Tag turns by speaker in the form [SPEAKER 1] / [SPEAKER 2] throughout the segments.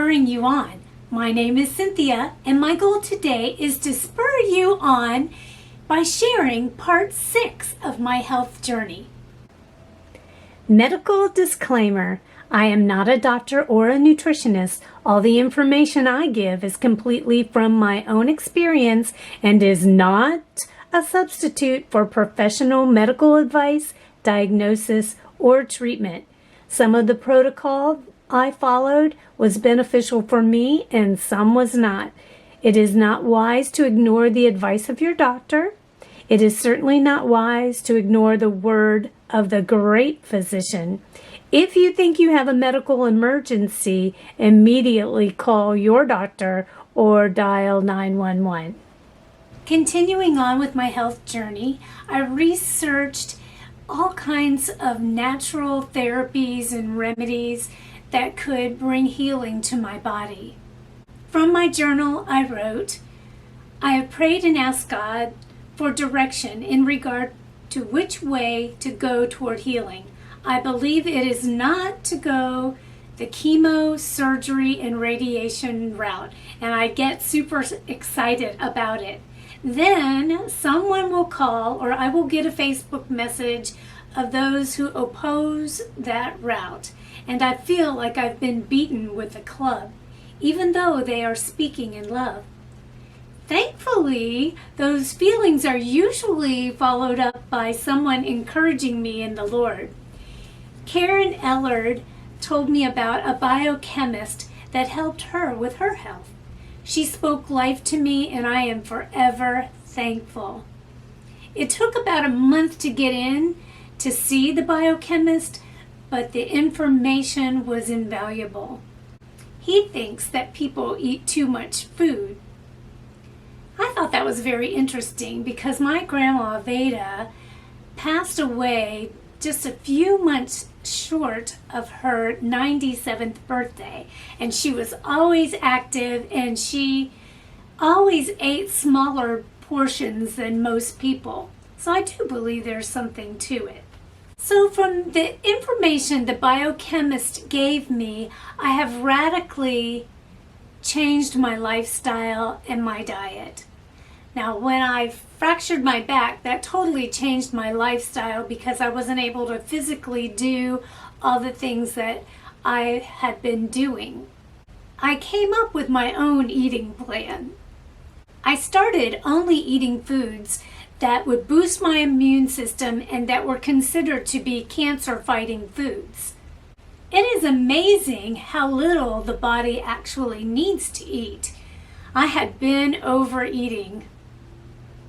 [SPEAKER 1] Spurring You On. My name is Cynthia, and my goal today is to spur you on by sharing part 6 of my health journey. Medical disclaimer. I am not a doctor or a nutritionist. All the information I give is completely from my own experience and is not a substitute for professional medical advice, diagnosis, or treatment. Some of the protocol I followed was beneficial for me and some was not. It is not wise to ignore the advice of your doctor. It is certainly not wise to ignore the word of the great physician. If you think you have a medical emergency, immediately call your doctor or dial 911. Continuing on with my health journey, I researched all kinds of natural therapies and remedies that could bring healing to my body. From my journal, I wrote, I have prayed and asked God for direction in regard to which way to go toward healing. I believe it is not to go the chemo, surgery, and radiation route, and I get super excited about it. Then someone will call or I will get a Facebook message of those who oppose that route, and I feel like I've been beaten with a club, even though they are speaking in love. Thankfully, those feelings are usually followed up by someone encouraging me in the Lord. Karen Ellard told me about a biochemist that helped her with her health. She spoke life to me, and I am forever thankful. It took about a month to get in to see the biochemist, but the information was invaluable. He thinks that people eat too much food. I thought that was very interesting because my grandma Veda passed away just a few months short of her 97th birthday, and she was always active and she always ate smaller portions than most people. So I do believe there's something to it. So from the information the biochemist gave me, I have radically changed my lifestyle and my diet. Now, when I fractured my back, that totally changed my lifestyle because I wasn't able to physically do all the things that I had been doing. I came up with my own eating plan. I started only eating foods that would boost my immune system and that were considered to be cancer-fighting foods. It is amazing how little the body actually needs to eat. I had been overeating.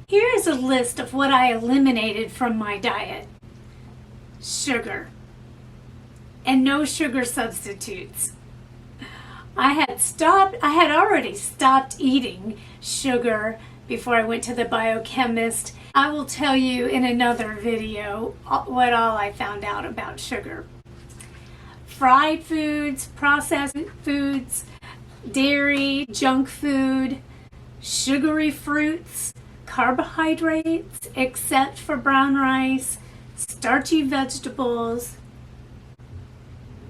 [SPEAKER 1] Here is a list of what I eliminated from my diet. Sugar. And no sugar substitutes. I had already stopped eating sugar before I went to the biochemist. I will tell you in another video what all I found out about sugar. Fried foods, processed foods, dairy, junk food, sugary fruits, carbohydrates except for brown rice, starchy vegetables,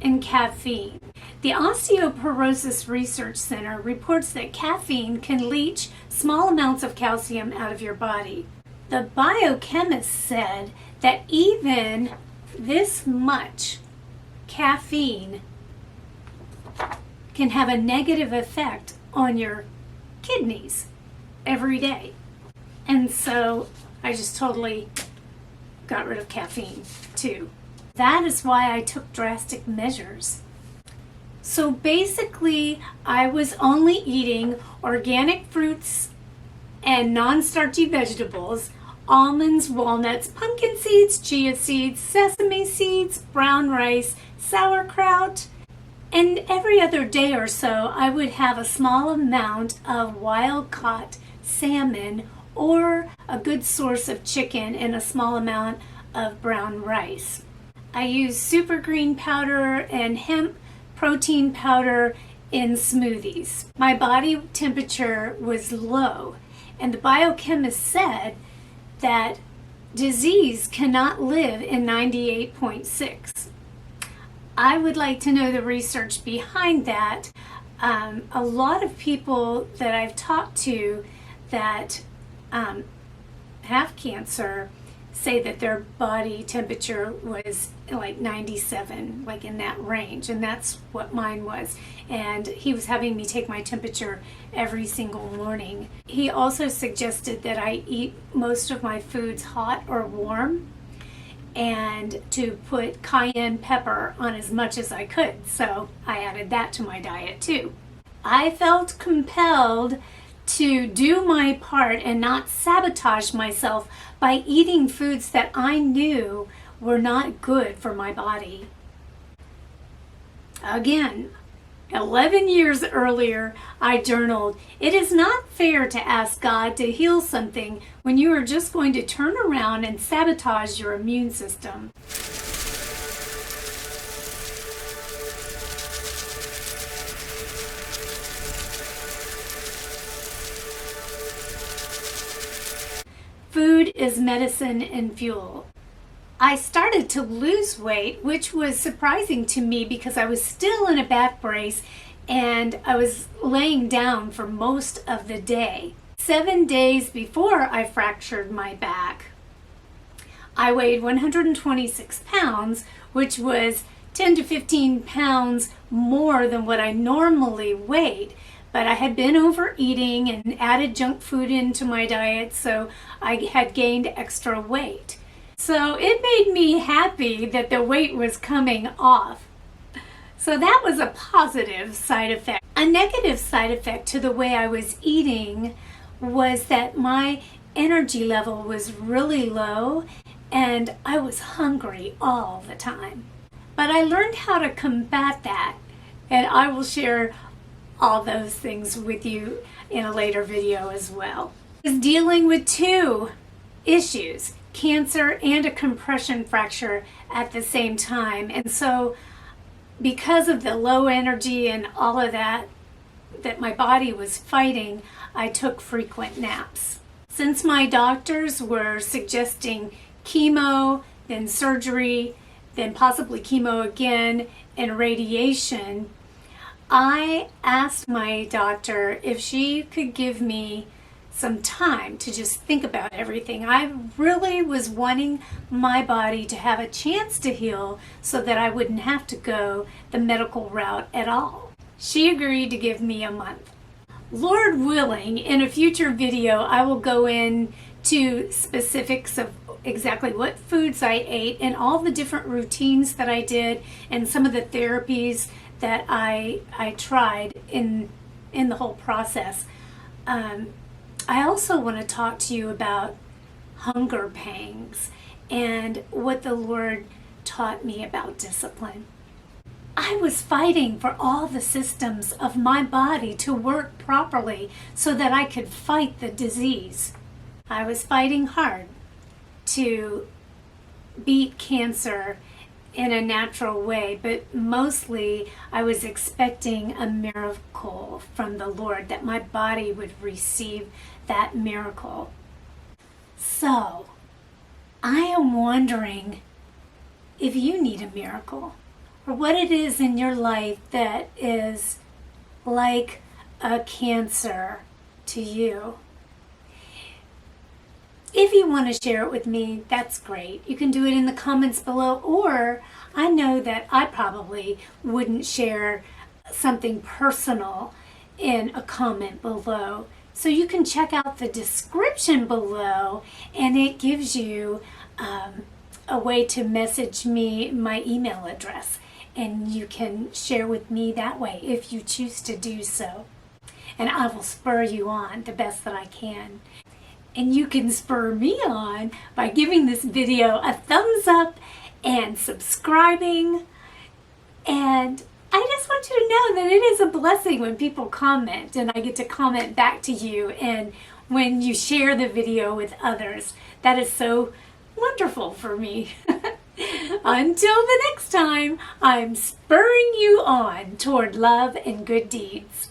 [SPEAKER 1] and caffeine. The Osteoporosis Research Center reports that caffeine can leach small amounts of calcium out of your body. The biochemist said that even this much caffeine can have a negative effect on your kidneys every day. And so I just totally got rid of caffeine too. That is why I took drastic measures. So basically, I was only eating organic fruits and non-starchy vegetables, almonds, walnuts, pumpkin seeds, chia seeds, sesame seeds, brown rice, sauerkraut, and every other day or so I would have a small amount of wild-caught salmon or a good source of chicken and a small amount of brown rice. I use super green powder and hemp protein powder in smoothies. My body temperature was low, and the biochemist said that disease cannot live in 98.6. I would like to know the research behind that. A lot of people that I've talked to that have cancer say that their body temperature was like 97, like in that range, and that's what mine was. And he was having me take my temperature every single morning. He also suggested that I eat most of my foods hot or warm, and to put cayenne pepper on as much as I could. So I added that to my diet too. I felt compelled to do my part and not sabotage myself by eating foods that I knew were not good for my body. Again, 11 years earlier, I journaled, "It is not fair to ask God to heal something when you are just going to turn around and sabotage your immune system." Food is medicine and fuel. I started to lose weight, which was surprising to me because I was still in a back brace and I was laying down for most of the day. 7 days before I fractured my back, I weighed 126 pounds, which was 10 to 15 pounds more than what I normally weighed. But I had been overeating and added junk food into my diet, so I had gained extra weight. So it made me happy that the weight was coming off. So that was a positive side effect. A negative side effect to the way I was eating was that my energy level was really low and I was hungry all the time. But I learned how to combat that, and I will share all those things with you in a later video as well. I was dealing with two issues, cancer and a compression fracture at the same time. And so because of the low energy and all of that my body was fighting, I took frequent naps. Since my doctors were suggesting chemo, then surgery, then possibly chemo again, and radiation, I asked my doctor if she could give me some time to just think about everything. I really was wanting my body to have a chance to heal so that I wouldn't have to go the medical route at all. She agreed to give me a month. Lord willing, in a future video, I will go into specifics of exactly what foods I ate and all the different routines that I did and some of the therapies that I tried in the whole process. I also want to talk to you about hunger pangs and what the Lord taught me about discipline. I was fighting for all the systems of my body to work properly so that I could fight the disease. I was fighting hard to beat cancer in a natural way, but mostly I was expecting a miracle from the Lord, that my body would receive that miracle. So, I am wondering if you need a miracle, or what it is in your life that is like a cancer to you. If you want to share it with me, that's great. You can do it in the comments below, or I know that I probably wouldn't share something personal in a comment below. So you can check out the description below, and it gives you a way to message me my email address, and you can share with me that way if you choose to do so. And I will spur you on the best that I can. And you can spur me on by giving this video a thumbs up and subscribing. And I just want you to know that it is a blessing when people comment and I get to comment back to you, and when you share the video with others. That is so wonderful for me. Until the next time, I'm spurring you on toward love and good deeds.